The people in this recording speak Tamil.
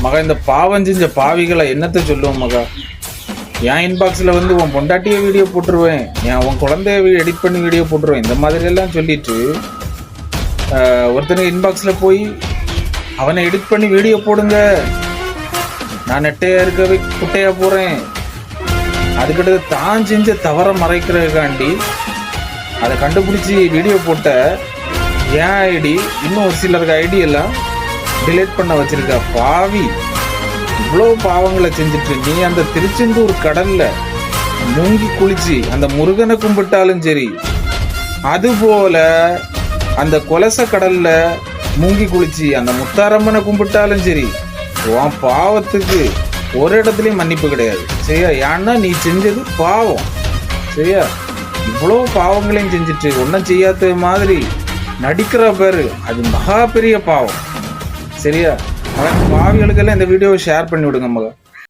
மகா இந்த பாவம் செஞ்ச பாவிகளை என்னத்தை சொல்லுவோம் மகா. என் இன்பாக்ஸில் வந்து உன் பொண்டாட்டியை வீடியோ போட்டுருவேன், உன் குழந்தைய எடிட் பண்ணி வீடியோ போட்டுருவேன், இந்த மாதிரியெல்லாம் சொல்லிட்டு ஒருத்தனுக்கு இன்பாக்ஸில் போய் அவனை எடிட் பண்ணி வீடியோ போடுங்க, நான் நெட்டையாக இருக்கவே குட்டையாக போகிறேன், அதுக்கிட்ட தான் செஞ்ச தவறை மறைக்கிறதுக்காண்டி அதை கண்டுபிடிச்சி வீடியோ போட்ட என் ஐடி இன்னும் ஒரு சிலருக்கு ஐடி எல்லாம் டிலீட் பண்ண வச்சிருக்கா பாவி. இவ்வளோ பாவங்களை செஞ்சுட்டு நீ அந்த திருச்செந்தூர் கடல்ல மூங்கி குளிச்சு அந்த முருகனை கும்பிட்டாலும் சரி, அதுபோல அந்த கொலச கடல்ல மூங்கி குளிச்சு அந்த முத்தாரம்மனை கும்பிட்டாலும் சரி, உன் பாவத்துக்கு ஒரு இடத்துலையும் மன்னிப்பு கிடையாது சரியா. ஏன்னா நீ செஞ்சது பாவம் சரியா. இவ்வளோ பாவங்களையும் செஞ்சுட்டு ஒன்றும் செய்யாத மாதிரி நடிக்கிற பேரு அது மகா பெரிய பாவம் சரியா. பாவிகளுக்கெல்லாம் இந்த வீடியோவை ஷேர் பண்ணி விடுங்க மகா.